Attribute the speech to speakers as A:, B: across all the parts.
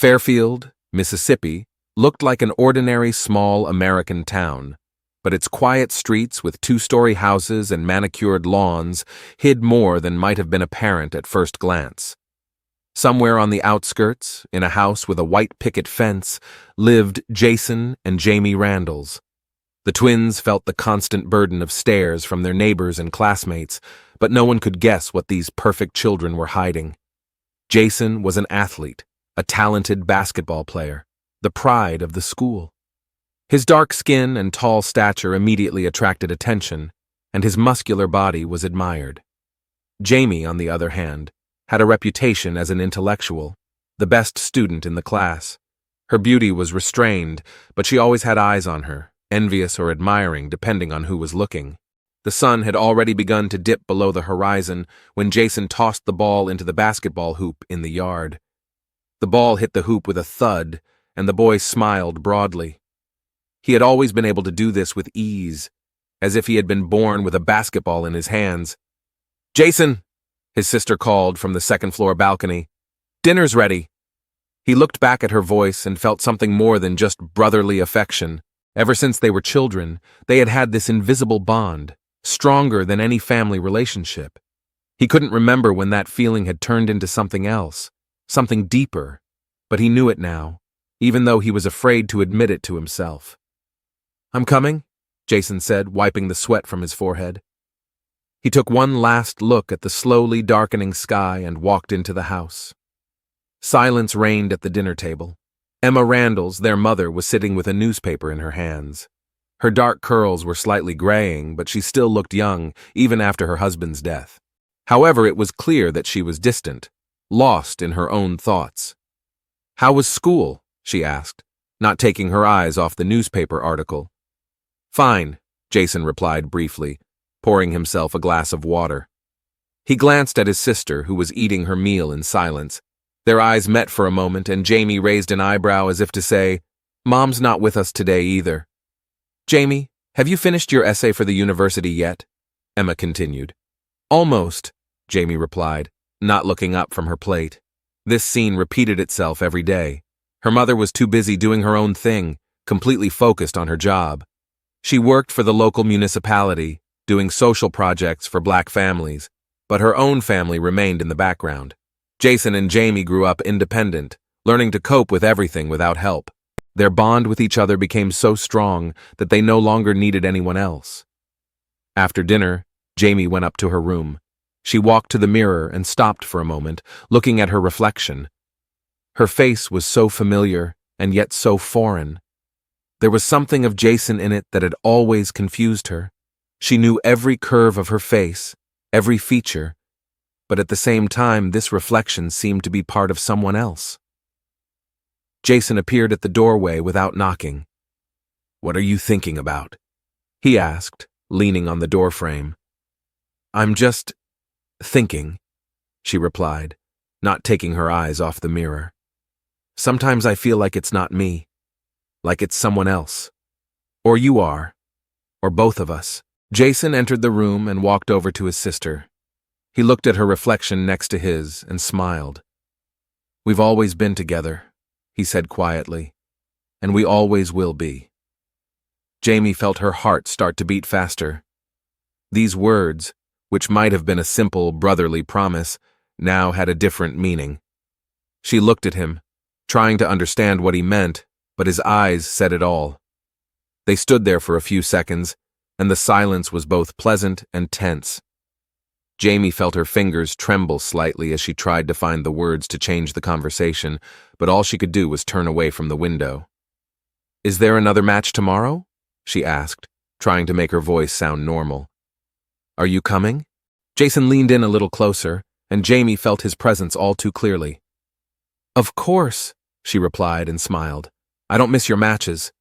A: Fairfield, Mississippi, looked like an ordinary small American town, but its quiet streets with two-story houses and manicured lawns hid more than might have been apparent at first glance. Somewhere on the outskirts, in a house with a white picket fence, lived Jason and Jamie Randalls. The twins felt the constant burden of stares from their neighbors and classmates, but no one could guess what these perfect children were hiding. Jason was an athlete, a talented basketball player, the pride of the school. His dark skin and tall stature immediately attracted attention, and his muscular body was admired. Jamie, on the other hand, had a reputation as an intellectual, the best student in the class. Her beauty was restrained, but she always had eyes on her, envious or admiring depending on who was looking. The sun had already begun to dip below the horizon when Jason tossed the ball into the basketball hoop in the yard. The ball hit the hoop with a thud, and the boy smiled broadly. He had always been able to do this with ease, as if he had been born with a basketball in his hands. "Jason," his sister called from the second-floor balcony, "dinner's ready." He looked back at her voice and felt something more than just brotherly affection. Ever since they were children, they had had this invisible bond, stronger than any family relationship. He couldn't remember when that feeling had turned into something else, something deeper, but he knew it now, even though he was afraid to admit it to himself. "I'm coming," Jason said, wiping the sweat from his forehead. He took one last look at the slowly darkening sky and walked into the house. Silence reigned at the dinner table. Emma Randalls, their mother, was sitting with a newspaper in her hands. Her dark curls were slightly graying, but she still looked young, even after her husband's death. However, it was clear that she was distant, lost in her own thoughts. "How was school?" she asked, not taking her eyes off the newspaper article. "Fine," Jason replied briefly, pouring himself a glass of water. He glanced at his sister, who was eating her meal in silence. Their eyes met for a moment, and Jamie raised an eyebrow as if to say, "Mom's not with us today either." "Jamie, have you finished your essay for the university yet?" Emma continued. "Almost," Jamie replied, not looking up from her plate. This scene repeated itself every day. Her mother was too busy doing her own thing, completely focused on her job. She worked for the local municipality, doing social projects for Black families, but her own family remained in the background. Jason and Jamie grew up independent, learning to cope with everything without help. Their bond with each other became so strong that they no longer needed anyone else. After dinner, Jamie went up to her room. She walked to the mirror and stopped for a moment, looking at her reflection. Her face was so familiar and yet so foreign. There was something of Jason in it that had always confused her. She knew every curve of her face, every feature, but at the same time this reflection seemed to be part of someone else. Jason appeared at the doorway without knocking. "What are you thinking about?" he asked, leaning on the doorframe. "I'm just thinking," she replied, not taking her eyes off the mirror. "Sometimes I feel like it's not me, like it's someone else. Or you are, or both of us." Jason entered the room and walked over to his sister. He looked at her reflection next to his and smiled. "We've always been together," he said quietly, "and we always will be." Jamie felt her heart start to beat faster. These words, which might have been a simple brotherly promise, now had a different meaning. She looked at him, trying to understand what he meant, but his eyes said it all. They stood there for a few seconds, and the silence was both pleasant and tense. Jamie felt her fingers tremble slightly as she tried to find the words to change the conversation, but all she could do was turn away from the window. "Is there another match tomorrow?" she asked, trying to make her voice sound normal. "Are you coming?" Jason leaned in a little closer, and Jamie felt his presence all too clearly. "Of course," she replied and smiled. "I don't miss your matches."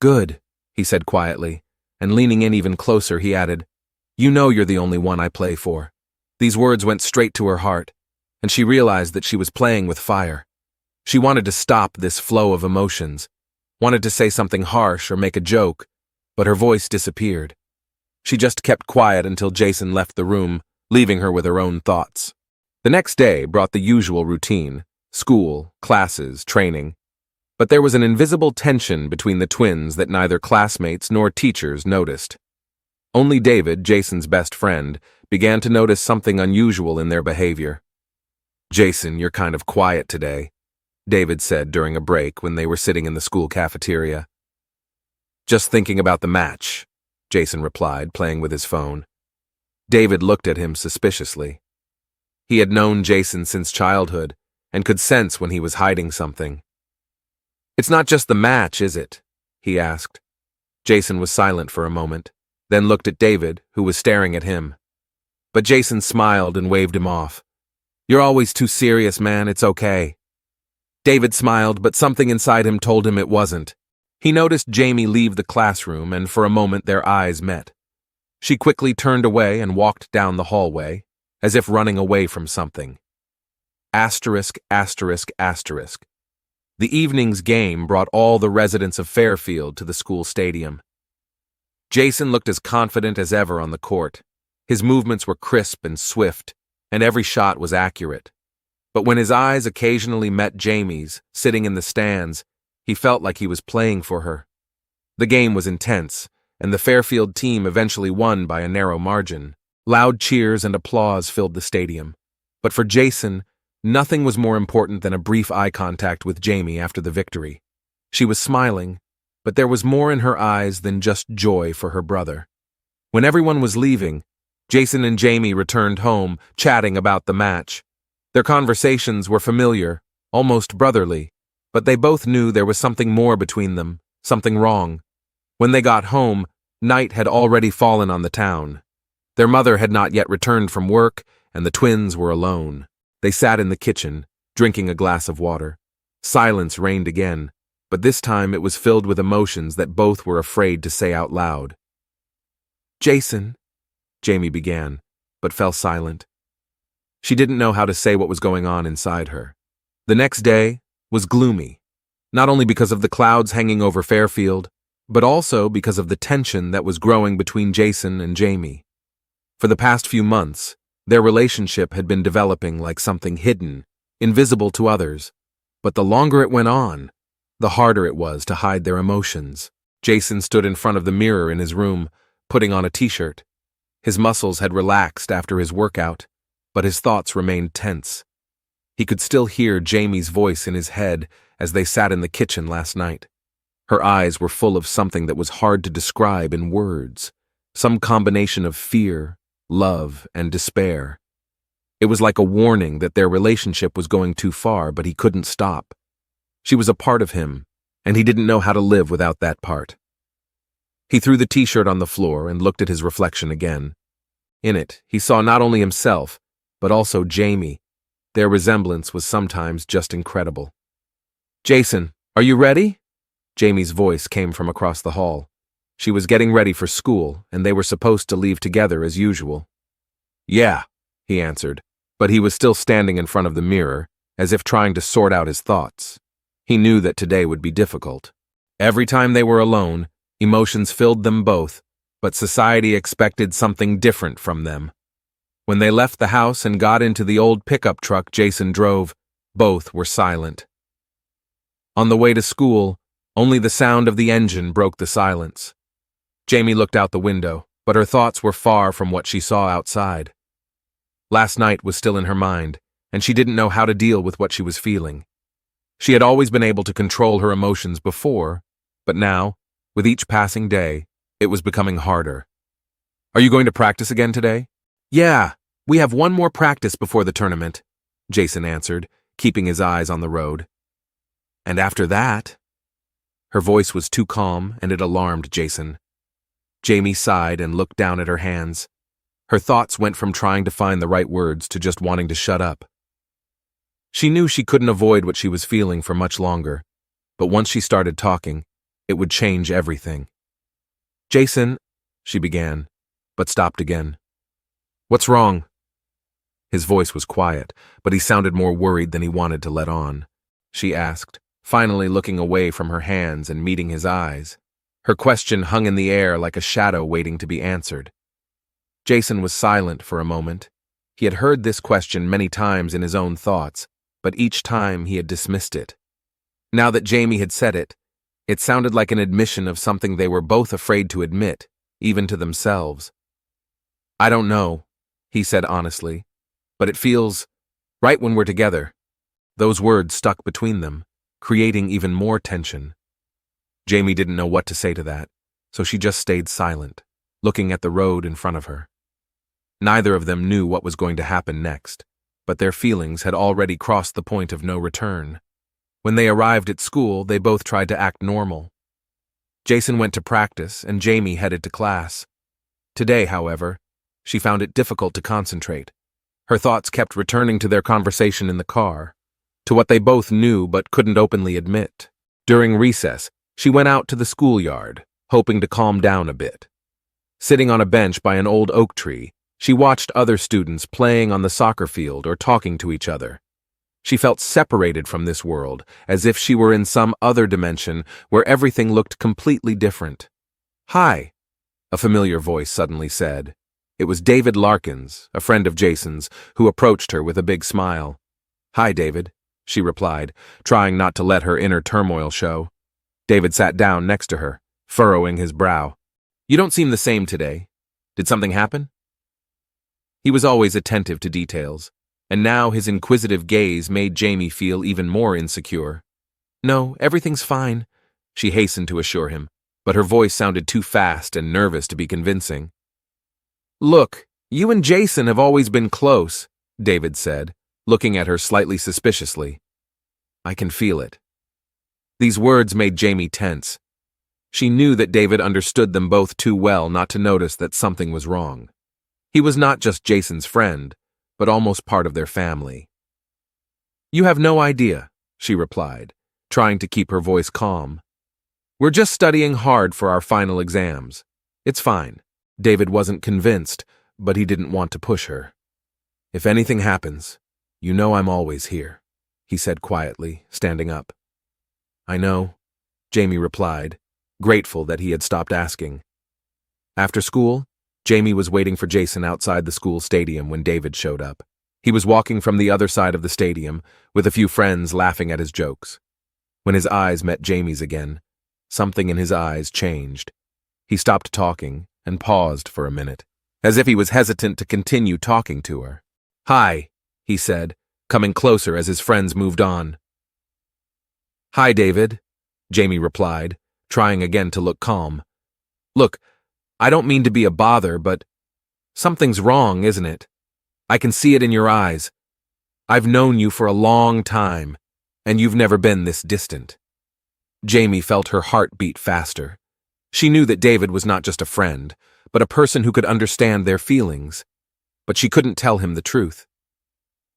A: "Good," he said quietly, and leaning in even closer, he added, "You know you're the only one I play for." These words went straight to her heart, and she realized that she was playing with fire. She wanted to stop this flow of emotions, wanted to say something harsh or make a joke, but her voice disappeared. She just kept quiet until Jason left the room, leaving her with her own thoughts. The next day brought the usual routine: school, classes, training. But there was an invisible tension between the twins that neither classmates nor teachers noticed. Only David, Jason's best friend, began to notice something unusual in their behavior. "Jason, you're kind of quiet today," David said during a break when they were sitting in the school cafeteria. "Just thinking about the match," Jason replied, playing with his phone. David looked at him suspiciously. He had known Jason since childhood and could sense when he was hiding something. "It's not just the match, is it?" he asked. Jason was silent for a moment, then looked at David, who was staring at him. But Jason smiled and waved him off. "You're always too serious, man, it's okay." David smiled, but something inside him told him it wasn't. He noticed Jamie leave the classroom, and for a moment their eyes met. She quickly turned away and walked down the hallway, as if running away from something. Asterisk, asterisk, asterisk. The evening's game brought all the residents of Fairfield to the school stadium. Jason looked as confident as ever on the court. His movements were crisp and swift, and every shot was accurate. But when his eyes occasionally met Jamie's, sitting in the stands, he felt like he was playing for her. The game was intense, and the Fairfield team eventually won by a narrow margin. Loud cheers and applause filled the stadium. But for Jason, nothing was more important than a brief eye contact with Jamie after the victory. She was smiling, but there was more in her eyes than just joy for her brother. When everyone was leaving, Jason and Jamie returned home, chatting about the match. Their conversations were familiar, almost brotherly, but they both knew there was something more between them, something wrong. When they got home, night had already fallen on the town. Their mother had not yet returned from work, and the twins were alone. They sat in the kitchen, drinking a glass of water. Silence reigned again, but this time it was filled with emotions that both were afraid to say out loud. "Jason," Jamie began, but fell silent. She didn't know how to say what was going on inside her. The next day was gloomy, not only because of the clouds hanging over Fairfield, but also because of the tension that was growing between Jason and Jamie. For the past few months, their relationship had been developing like something hidden, invisible to others, but the longer it went on, the harder it was to hide their emotions. Jason stood in front of the mirror in his room, putting on a t-shirt. His muscles had relaxed after his workout, but his thoughts remained tense. He could still hear Jamie's voice in his head as they sat in the kitchen last night. Her eyes were full of something that was hard to describe in words, some combination of fear, love, and despair. It was like a warning that their relationship was going too far, but he couldn't stop. She was a part of him, and he didn't know how to live without that part. He threw the t-shirt on the floor and looked at his reflection again. In it, he saw not only himself, but also Jamie. Their resemblance was sometimes just incredible. "Jason, are you ready?" Jamie's voice came from across the hall. She was getting ready for school, and they were supposed to leave together as usual. "Yeah," he answered, but he was still standing in front of the mirror, as if trying to sort out his thoughts. He knew that today would be difficult. Every time they were alone, emotions filled them both, but society expected something different from them. When they left the house and got into the old pickup truck Jason drove, both were silent. On the way to school, only the sound of the engine broke the silence. Jamie looked out the window, but her thoughts were far from what she saw outside. Last night was still in her mind, and she didn't know how to deal with what she was feeling. She had always been able to control her emotions before, but now, with each passing day, it was becoming harder. "Are you going to practice again today?" "Yeah, we have one more practice before the tournament," Jason answered, keeping his eyes on the road. "And after that?" Her voice was too calm, and it alarmed Jason. Jamie sighed and looked down at her hands. Her thoughts went from trying to find the right words to just wanting to shut up. She knew she couldn't avoid what she was feeling for much longer, but once she started talking, it would change everything. "Jason," she began, but stopped again. "What's wrong?" His voice was quiet, but he sounded more worried than he wanted to let on. She asked, finally looking away from her hands and meeting his eyes. Her question hung in the air like a shadow waiting to be answered. Jason was silent for a moment. He had heard this question many times in his own thoughts, but each time he had dismissed it. Now that Jamie had said it, it sounded like an admission of something they were both afraid to admit, even to themselves. "I don't know," he said honestly, "but it feels right when we're together." Those words stuck between them, creating even more tension. Jamie didn't know what to say to that, so she just stayed silent, looking at the road in front of her. Neither of them knew what was going to happen next, but their feelings had already crossed the point of no return. When they arrived at school, they both tried to act normal. Jason went to practice, and Jamie headed to class. Today, however, she found it difficult to concentrate. Her thoughts kept returning to their conversation in the car, to what they both knew but couldn't openly admit. During recess, she went out to the schoolyard, hoping to calm down a bit. Sitting on a bench by an old oak tree, she watched other students playing on the soccer field or talking to each other. She felt separated from this world, as if she were in some other dimension where everything looked completely different. "Hi," a familiar voice suddenly said. It was David Larkins, a friend of Jason's, who approached her with a big smile. "Hi, David," she replied, trying not to let her inner turmoil show. David sat down next to her, furrowing his brow. "You don't seem the same today. Did something happen?" He was always attentive to details, and now his inquisitive gaze made Jamie feel even more insecure. "No, everything's fine," she hastened to assure him, but her voice sounded too fast and nervous to be convincing. "Look, you and Jason have always been close," David said, looking at her slightly suspiciously. "I can feel it." These words made Jamie tense. She knew that David understood them both too well not to notice that something was wrong. He was not just Jason's friend, but almost part of their family. "You have no idea," she replied, trying to keep her voice calm. "We're just studying hard for our final exams. It's fine." David wasn't convinced, but he didn't want to push her. "If anything happens, you know I'm always here," he said quietly, standing up. "I know," Jamie replied, grateful that he had stopped asking. After school, Jamie was waiting for Jason outside the school stadium when David showed up. He was walking from the other side of the stadium, with a few friends laughing at his jokes. When his eyes met Jamie's again, something in his eyes changed. He stopped talking and paused for a minute, as if he was hesitant to continue talking to her. "Hi," he said, coming closer as his friends moved on. "Hi, David," Jamie replied, trying again to look calm. "Look, I don't mean to be a bother, but something's wrong, isn't it? I can see it in your eyes. I've known you for a long time, and you've never been this distant." Jamie felt her heart beat faster. She knew that David was not just a friend, but a person who could understand their feelings. But she couldn't tell him the truth.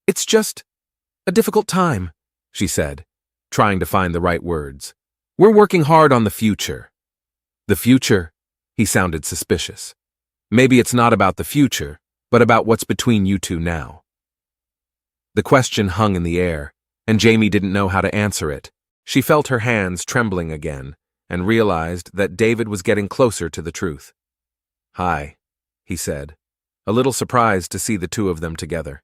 A: "It's just a difficult time," she said, trying to find the right words. "We're working hard on the future." "The future?" He sounded suspicious. "Maybe it's not about the future, but about what's between you two now." The question hung in the air, and Jamie didn't know how to answer it. She felt her hands trembling again, and realized that David was getting closer to the truth. "Hi," he said, a little surprised to see the two of them together.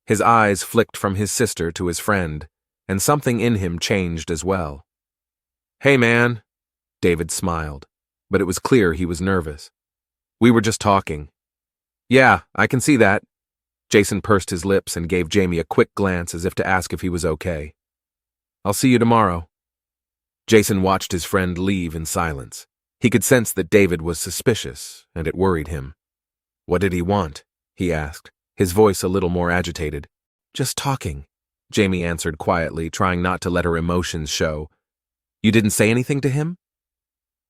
A: His eyes flicked from his sister to his friend, and something in him changed as well. "Hey, man," David smiled, but it was clear he was nervous. "We were just talking." "Yeah, I can see that." Jason pursed his lips and gave Jamie a quick glance as if to ask if he was okay. "I'll see you tomorrow." Jason watched his friend leave in silence. He could sense that David was suspicious, and it worried him. "What did he want?" he asked, his voice a little more agitated. "Just talking," Jamie answered quietly, trying not to let her emotions show. "You didn't say anything to him?"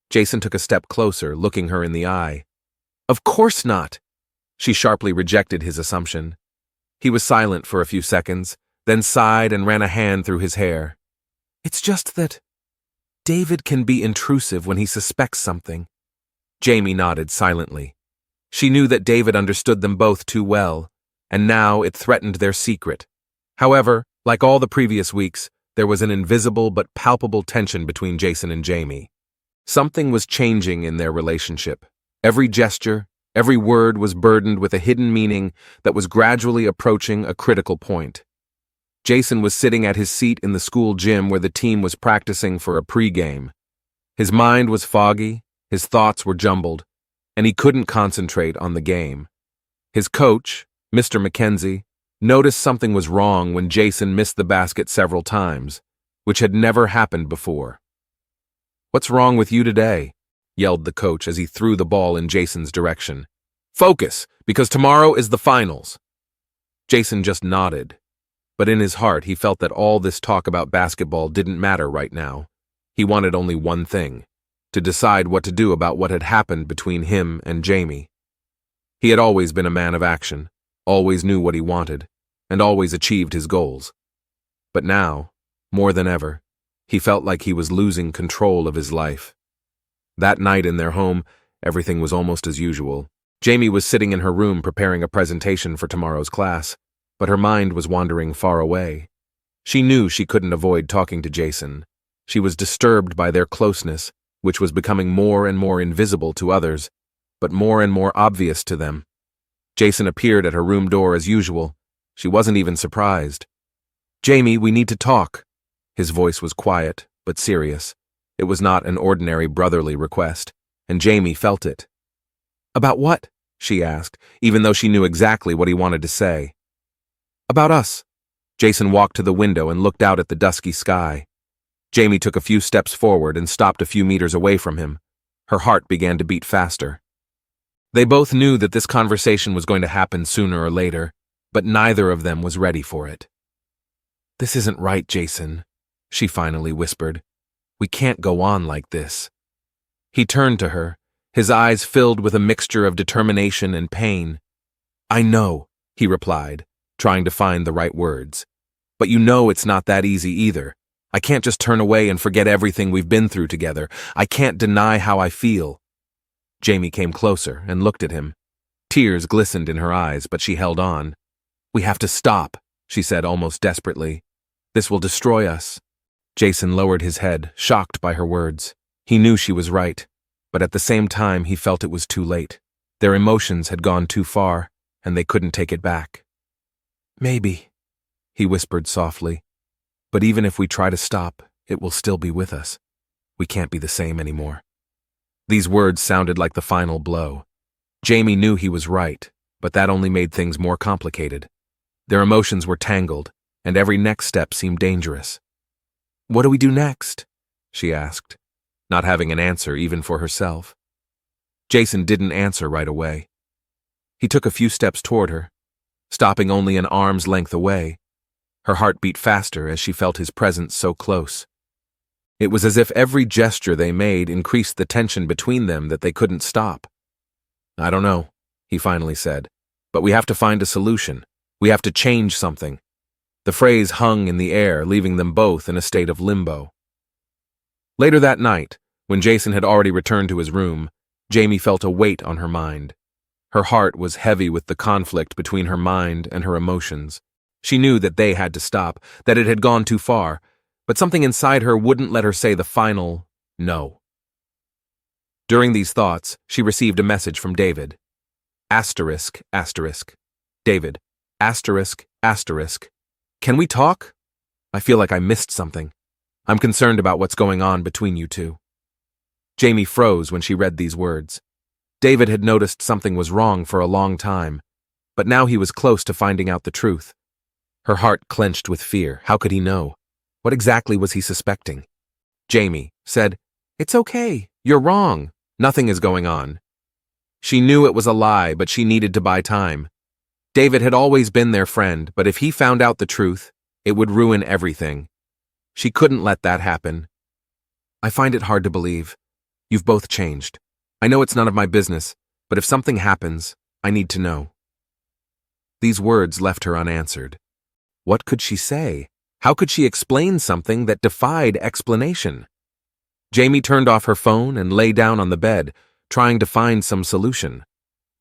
A: Jason took a step closer, looking her in the eye. "Of course not!" She sharply rejected his assumption. He was silent for a few seconds, then sighed and ran a hand through his hair. "It's just that David can be intrusive when he suspects something." Jamie nodded silently. She knew that David understood them both too well, and now it threatened their secret. However, like all the previous weeks, there was an invisible but palpable tension between Jason and Jamie. Something was changing in their relationship. Every gesture, every word was burdened with a hidden meaning that was gradually approaching a critical point. Jason was sitting at his seat in the school gym where the team was practicing for a pregame. His mind was foggy, his thoughts were jumbled, and he couldn't concentrate on the game. His coach, Mr. Mackenzie, noticed something was wrong when Jason missed the basket several times, which had never happened before. "What's wrong with you today?" yelled the coach as he threw the ball in Jason's direction. "Focus, because tomorrow is the finals." Jason just nodded, but in his heart he felt that all this talk about basketball didn't matter right now. He wanted only one thing: to decide what to do about what had happened between him and Jamie. He had always been a man of action, always knew what he wanted, and always achieved his goals. But now, more than ever, he felt like he was losing control of his life. That night in their home, everything was almost as usual. Jamie was sitting in her room preparing a presentation for tomorrow's class, but her mind was wandering far away. She knew she couldn't avoid talking to Jason. She was disturbed by their closeness, which was becoming more and more invisible to others, but more and more obvious to them. Jason appeared at her room door as usual. She wasn't even surprised. "Jamie, we need to talk." His voice was quiet, but serious. It was not an ordinary brotherly request, and Jamie felt it. "About what?" she asked, even though she knew exactly what he wanted to say. "About us." Jason walked to the window and looked out at the dusky sky. Jamie took a few steps forward and stopped a few meters away from him. Her heart began to beat faster. They both knew that this conversation was going to happen sooner or later, but neither of them was ready for it. "This isn't right, Jason," she finally whispered. "We can't go on like this." He turned to her, his eyes filled with a mixture of determination and pain. "I know," he replied, trying to find the right words. "But you know it's not that easy either. I can't just turn away and forget everything we've been through together. I can't deny how I feel." Jamie came closer and looked at him. Tears glistened in her eyes, but she held on. "We have to stop," she said almost desperately. "This will destroy us." Jason lowered his head, shocked by her words. He knew she was right, but at the same time he felt it was too late. Their emotions had gone too far, and they couldn't take it back. "Maybe," he whispered softly. "But even if we try to stop, it will still be with us. We can't be the same anymore." These words sounded like the final blow. Jamie knew he was right, but that only made things more complicated. Their emotions were tangled, and every next step seemed dangerous. "What do we do next?" she asked, not having an answer even for herself. Jason didn't answer right away. He took a few steps toward her, stopping only an arm's length away. Her heart beat faster as she felt his presence so close. It was as if every gesture they made increased the tension between them that they couldn't stop. "I don't know," he finally said, "but we have to find a solution. We have to change something." The phrase hung in the air, leaving them both in a state of limbo. Later that night, when Jason had already returned to his room, Jamie felt a weight on her mind. Her heart was heavy with the conflict between her mind and her emotions. She knew that they had to stop, that it had gone too far, but something inside her wouldn't let her say the final no. During these thoughts, she received a message from David. Asterisk, asterisk. David, asterisk, asterisk. "Can we talk? I feel like I missed something. I'm concerned about what's going on between you two." Jamie froze when she read these words. David had noticed something was wrong for a long time, but now he was close to finding out the truth. Her heart clenched with fear. How could he know? What exactly was he suspecting? Jamie said, "It's okay. You're wrong. Nothing is going on." She knew it was a lie, but she needed to buy time. David had always been their friend, but if he found out the truth, it would ruin everything. She couldn't let that happen. "I find it hard to believe. You've both changed. I know it's none of my business, but if something happens, I need to know." These words left her unanswered. What could she say? How could she explain something that defied explanation? Jamie turned off her phone and lay down on the bed, trying to find some solution.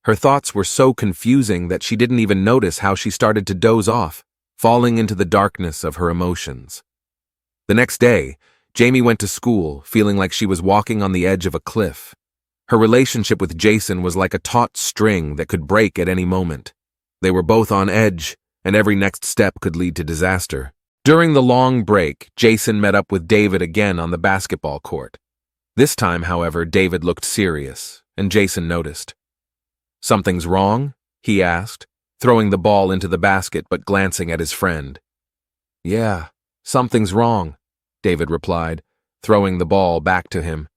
A: Her thoughts were so confusing that she didn't even notice how she started to doze off, falling into the darkness of her emotions. The next day, Jamie went to school, feeling like she was walking on the edge of a cliff. Her relationship with Jason was like a taut string that could break at any moment. They were both on edge, and every next step could lead to disaster. During the long break, Jason met up with David again on the basketball court. This time, however, David looked serious, and Jason noticed. "Something's wrong?" he asked, throwing the ball into the basket but glancing at his friend. "Yeah, something's wrong," David replied, throwing the ball back to him.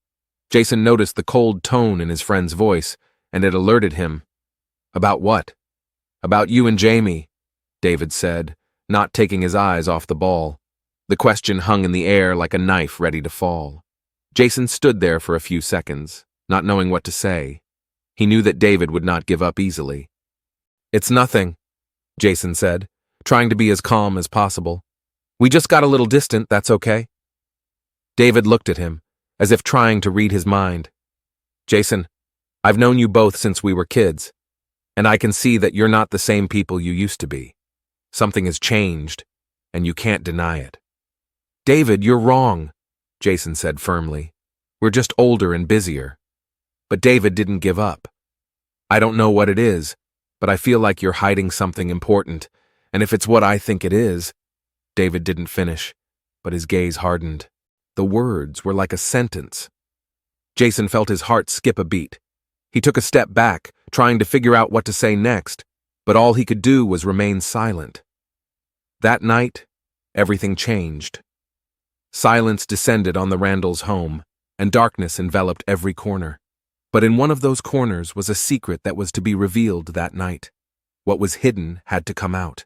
A: Jason noticed the cold tone in his friend's voice, and it alerted him. "About what?" "About you and Jamie," David said, not taking his eyes off the ball. The question hung in the air like a knife ready to fall. Jason stood there for a few seconds, not knowing what to say. He knew that David would not give up easily. "It's nothing," Jason said, trying to be as calm as possible. "We just got a little distant, that's okay." David looked at him, as if trying to read his mind. "Jason, I've known you both since we were kids, and I can see that you're not the same people you used to be. Something has changed, and you can't deny it." "David, you're wrong," Jason said firmly. "We're just older and busier." But David didn't give up. "I don't know what it is, but I feel like you're hiding something important, and if it's what I think it is—" David didn't finish, but his gaze hardened. The words were like a sentence. Jason felt his heart skip a beat. He took a step back, trying to figure out what to say next, but all he could do was remain silent. That night, everything changed. Silence descended on the Randalls' home, and darkness enveloped every corner. But in one of those corners was a secret that was to be revealed that night. What was hidden had to come out.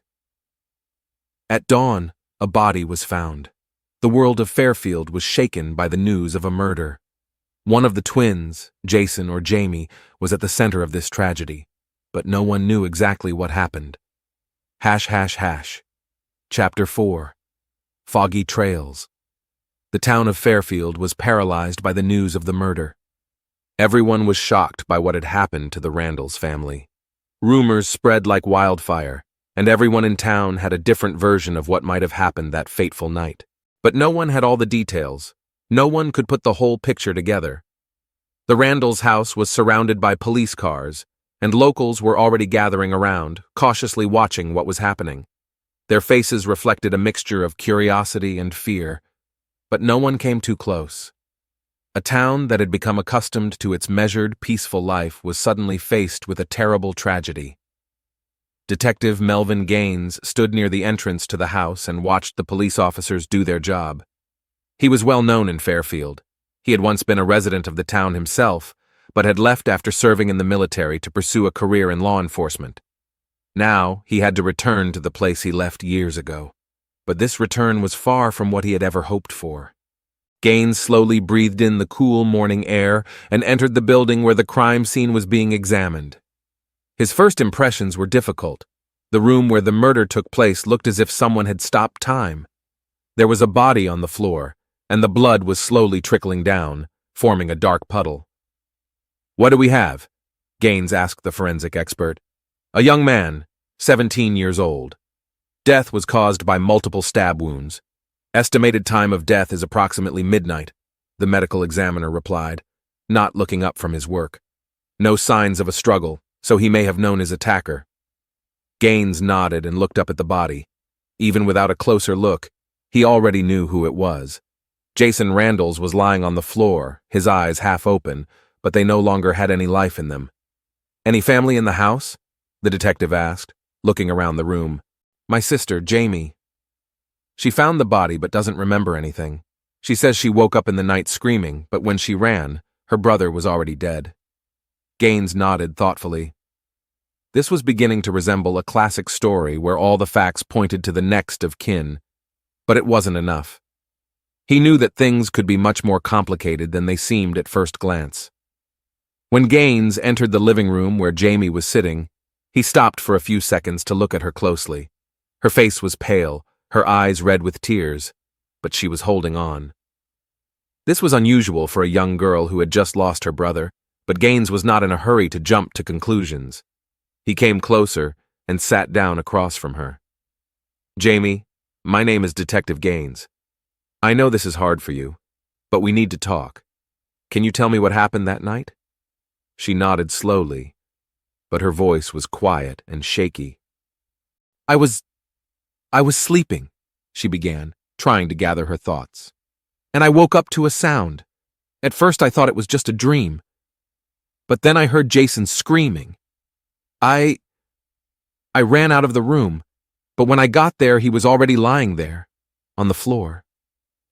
A: At dawn, a body was found. The world of Fairfield was shaken by the news of a murder. One of the twins, Jason or Jamie, was at the center of this tragedy, but no one knew exactly what happened. Chapter 4. Foggy Trails. The town of Fairfield was paralyzed by the news of the murder. Everyone was shocked by what had happened to the Randalls family. Rumors spread like wildfire, and everyone in town had a different version of what might have happened that fateful night. But no one had all the details. No one could put the whole picture together. The Randalls' house was surrounded by police cars, and locals were already gathering around, cautiously watching what was happening. Their faces reflected a mixture of curiosity and fear, but no one came too close. A town that had become accustomed to its measured, peaceful life was suddenly faced with a terrible tragedy. Detective Melvin Gaines stood near the entrance to the house and watched the police officers do their job. He was well known in Fairfield. He had once been a resident of the town himself, but had left after serving in the military to pursue a career in law enforcement. Now, he had to return to the place he left years ago. But this return was far from what he had ever hoped for. Gaines slowly breathed in the cool morning air and entered the building where the crime scene was being examined. His first impressions were difficult. The room where the murder took place looked as if someone had stopped time. There was a body on the floor, and the blood was slowly trickling down, forming a dark puddle. "What do we have?" Gaines asked the forensic expert. "A young man, 17 years old. Death was caused by multiple stab wounds. Estimated time of death is approximately midnight," the medical examiner replied, not looking up from his work. "No signs of a struggle, so he may have known his attacker." Gaines nodded and looked up at the body. Even without a closer look, he already knew who it was. Jason Randalls was lying on the floor, his eyes half open, but they no longer had any life in them. "Any family in the house?" the detective asked, looking around the room. "My sister, Jamie. She found the body but doesn't remember anything. She says she woke up in the night screaming, but when she ran, her brother was already dead." Gaines nodded thoughtfully. This was beginning to resemble a classic story where all the facts pointed to the next of kin. But it wasn't enough. He knew that things could be much more complicated than they seemed at first glance. When Gaines entered the living room where Jamie was sitting, he stopped for a few seconds to look at her closely. Her face was pale, her eyes red with tears, but she was holding on. This was unusual for a young girl who had just lost her brother, but Gaines was not in a hurry to jump to conclusions. He came closer and sat down across from her. "Jamie, my name is Detective Gaines. I know this is hard for you, but we need to talk. Can you tell me what happened that night?" She nodded slowly, but her voice was quiet and shaky. I was sleeping, she began, trying to gather her thoughts. And I woke up to a sound. At first I thought it was just a dream. But then I heard Jason screaming. I ran out of the room, but when I got there he was already lying there, on the floor.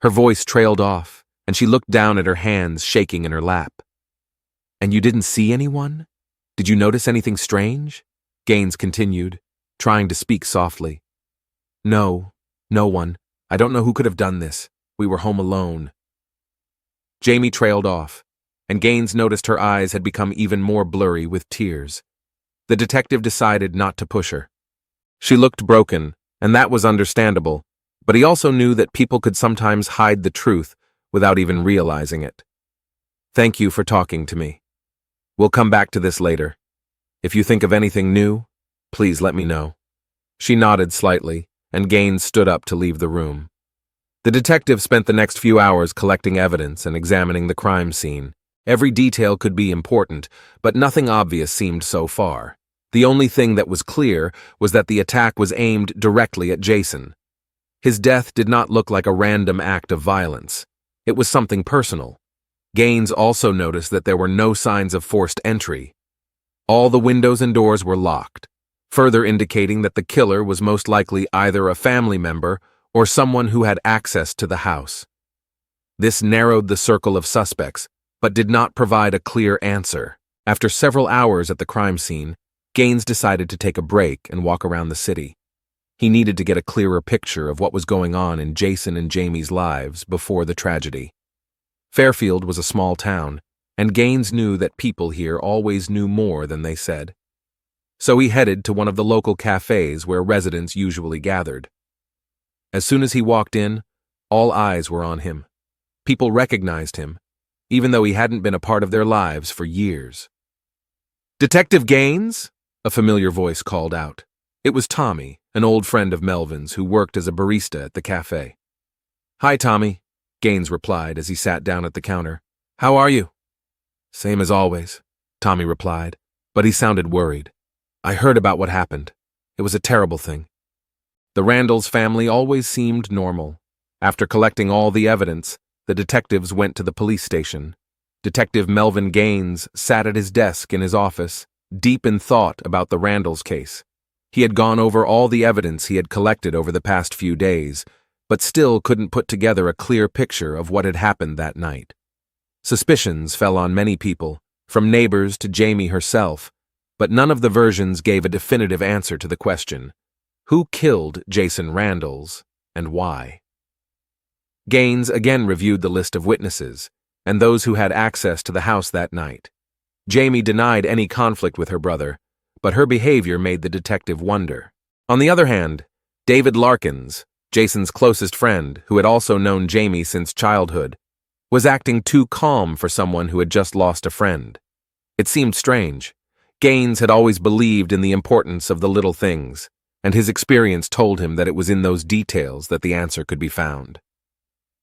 A: Her voice trailed off, and she looked down at her hands shaking in her lap. And you didn't see anyone? Did you notice anything strange? Gaines continued, trying to speak softly. No, no one. I don't know who could have done this. We were home alone. Jamie trailed off, and Gaines noticed her eyes had become even more blurry with tears. The detective decided not to push her. She looked broken, and that was understandable, but he also knew that people could sometimes hide the truth without even realizing it. Thank you for talking to me. We'll come back to this later. If you think of anything new, please let me know. She nodded slightly, and Gaines stood up to leave the room. The detective spent the next few hours collecting evidence and examining the crime scene. Every detail could be important, but nothing obvious seemed so far. The only thing that was clear was that the attack was aimed directly at Jason. His death did not look like a random act of violence. It was something personal. Gaines also noticed that there were no signs of forced entry. All the windows and doors were locked, further indicating that the killer was most likely either a family member or someone who had access to the house. This narrowed the circle of suspects, but did not provide a clear answer. After several hours at the crime scene, Gaines decided to take a break and walk around the city. He needed to get a clearer picture of what was going on in Jason and Jamie's lives before the tragedy. Fairfield was a small town, and Gaines knew that people here always knew more than they said. So he headed to one of the local cafes where residents usually gathered. As soon as he walked in, all eyes were on him. People recognized him, even though he hadn't been a part of their lives for years. "Detective Gaines?" a familiar voice called out. It was Tommy, an old friend of Melvin's who worked as a barista at the cafe. "Hi, Tommy," Gaines replied as he sat down at the counter. "How are you?" "Same as always," Tommy replied, but he sounded worried. "I heard about what happened. It was a terrible thing." The Randalls family always seemed normal. After collecting all the evidence, the detectives went to the police station. Detective Melvin Gaines sat at his desk in his office, deep in thought about the Randalls case. He had gone over all the evidence he had collected over the past few days, but still couldn't put together a clear picture of what had happened that night. Suspicions fell on many people, from neighbors to Jamie herself, but none of the versions gave a definitive answer to the question: who killed Jason Randalls, and why? Gaines again reviewed the list of witnesses, and those who had access to the house that night. Jamie denied any conflict with her brother, but her behavior made the detective wonder. On the other hand, David Larkins, Jason's closest friend, who had also known Jamie since childhood, was acting too calm for someone who had just lost a friend. It seemed strange. Gaines had always believed in the importance of the little things, and his experience told him that it was in those details that the answer could be found.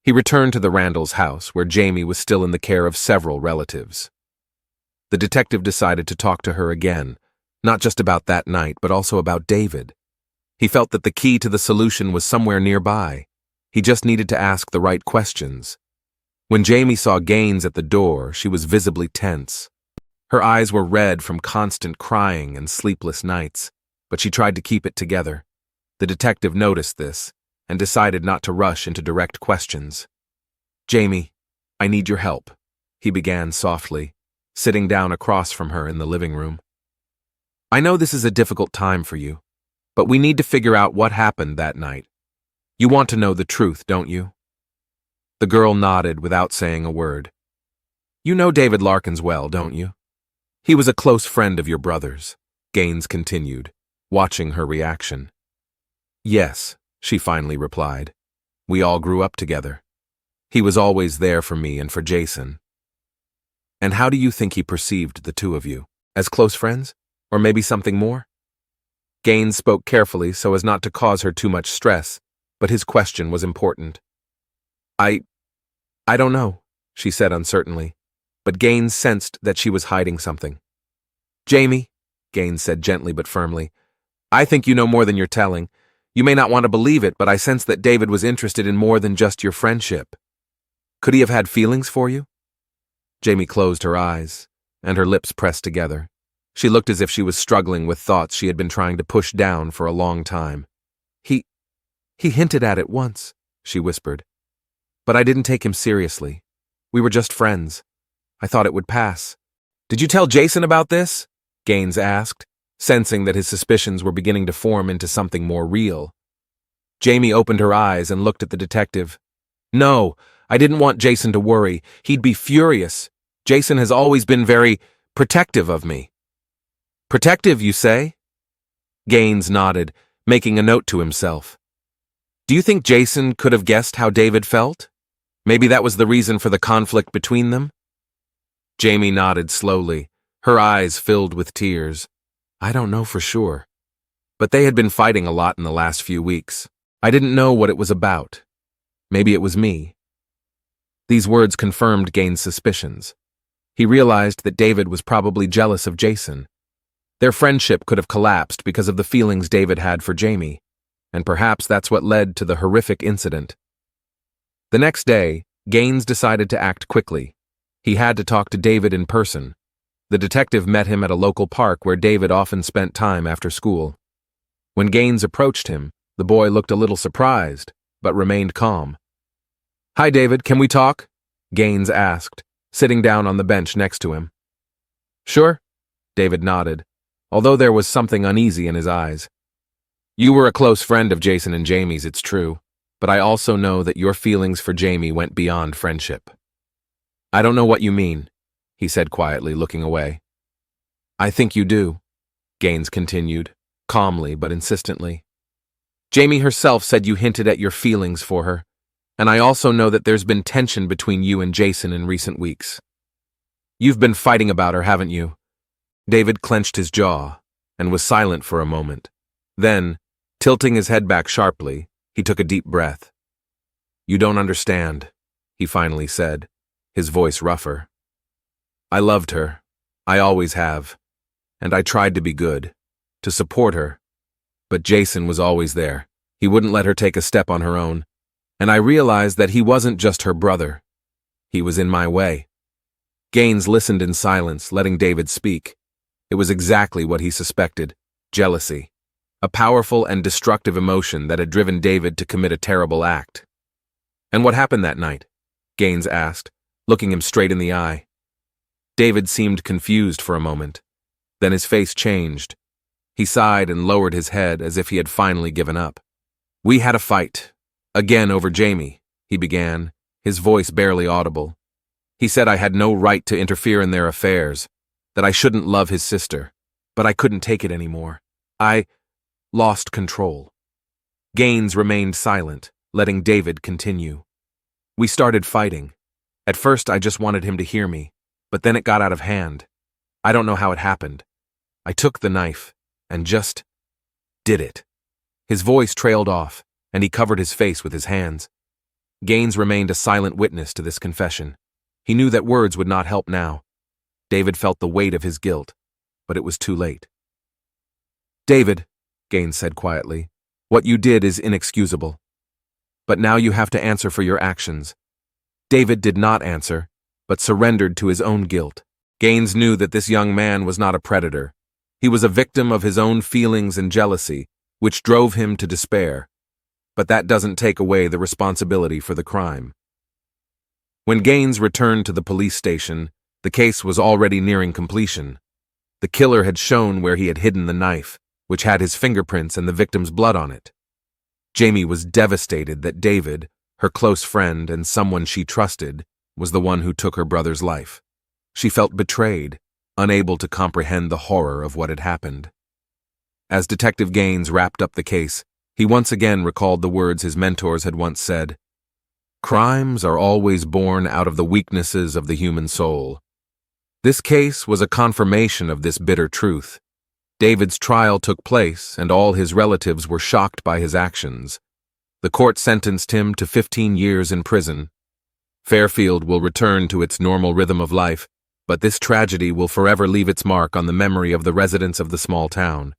A: He returned to the Randalls' house, where Jamie was still in the care of several relatives. The detective decided to talk to her again, not just about that night, but also about David. He felt that the key to the solution was somewhere nearby. He just needed to ask the right questions. When Jamie saw Gaines at the door, she was visibly tense. Her eyes were red from constant crying and sleepless nights, but she tried to keep it together. The detective noticed this and decided not to rush into direct questions. "Jamie, I need your help," he began softly, sitting down across from her in the living room. "I know this is a difficult time for you, but we need to figure out what happened that night. You want to know the truth, don't you?" The girl nodded without saying a word. "You know David Larkins well, don't you? He was a close friend of your brother's," Gaines continued, watching her reaction. "Yes," she finally replied. "We all grew up together. He was always there for me and for Jason." "And how do you think he perceived the two of you? As close friends? Or maybe something more?" Gaines spoke carefully so as not to cause her too much stress, but his question was important. I don't know," she said uncertainly, but Gaines sensed that she was hiding something. "Jamie," Gaines said gently but firmly, I think you know more than you're telling. You may not want to believe it, but I sense that David was interested in more than just your friendship. Could he have had feelings for you? Jamie closed her eyes, and her lips pressed together. She looked as if she was struggling with thoughts she had been trying to push down for a long time. He hinted at it once, she whispered. But I didn't take him seriously. We were just friends. I thought it would pass. Did you tell Jason about this? Gaines asked, sensing that his suspicions were beginning to form into something more real. Jamie opened her eyes and looked at the detective. No, I didn't want Jason to worry. He'd be furious. Jason has always been very protective of me. Protective, you say? Gaines nodded, making a note to himself. Do you think Jason could have guessed how David felt? Maybe that was the reason for the conflict between them? Jamie nodded slowly, her eyes filled with tears. I don't know for sure. But they had been fighting a lot in the last few weeks. I didn't know what it was about. Maybe it was me. These words confirmed Gaines' suspicions. He realized that David was probably jealous of Jason. Their friendship could have collapsed because of the feelings David had for Jamie, and perhaps that's what led to the horrific incident. The next day, Gaines decided to act quickly. He had to talk to David in person. The detective met him at a local park where David often spent time after school. When Gaines approached him, the boy looked a little surprised, but remained calm. Hi, David, can we talk? Gaines asked, sitting down on the bench next to him. Sure, David nodded, although there was something uneasy in his eyes. You were a close friend of Jason and Jamie's, it's true, but I also know that your feelings for Jamie went beyond friendship. I don't know what you mean, he said quietly, looking away. I think you do, Gaines continued, calmly but insistently. Jamie herself said you hinted at your feelings for her, and I also know that there's been tension between you and Jason in recent weeks. You've been fighting about her, haven't you? David clenched his jaw and was silent for a moment. Then, tilting his head back sharply, he took a deep breath. You don't understand, he finally said, his voice rougher. I loved her. I always have. And I tried to be good, to support her. But Jason was always there. He wouldn't let her take a step on her own. And I realized that he wasn't just her brother. He was in my way. Gaines listened in silence, letting David speak. It was exactly what he suspected, jealousy. A powerful and destructive emotion that had driven David to commit a terrible act. And what happened that night? Gaines asked, looking him straight in the eye. David seemed confused for a moment. Then his face changed. He sighed and lowered his head as if he had finally given up. We had a fight. Again over Jamie, he began, his voice barely audible. He said I had no right to interfere in their affairs, that I shouldn't love his sister, but I couldn't take it anymore. I lost control. Gaines remained silent, letting David continue. We started fighting. At first I just wanted him to hear me, but then it got out of hand. I don't know how it happened. I took the knife and just did it. His voice trailed off, and he covered his face with his hands. Gaines remained a silent witness to this confession. He knew that words would not help now. David felt the weight of his guilt, but it was too late. David, Gaines said quietly, what you did is inexcusable. But now you have to answer for your actions. David did not answer, but surrendered to his own guilt. Gaines knew that this young man was not a predator. He was a victim of his own feelings and jealousy, which drove him to despair. But that doesn't take away the responsibility for the crime. When Gaines returned to the police station, the case was already nearing completion. The killer had shown where he had hidden the knife, which had his fingerprints and the victim's blood on it. Jamie was devastated that David, her close friend and someone she trusted, was the one who took her brother's life. She felt betrayed, unable to comprehend the horror of what had happened. As Detective Gaines wrapped up the case, he once again recalled the words his mentors had once said. Crimes are always born out of the weaknesses of the human soul. This case was a confirmation of this bitter truth. David's trial took place, and all his relatives were shocked by his actions. The court sentenced him to 15 years in prison. Fairfield will return to its normal rhythm of life, but this tragedy will forever leave its mark on the memory of the residents of the small town.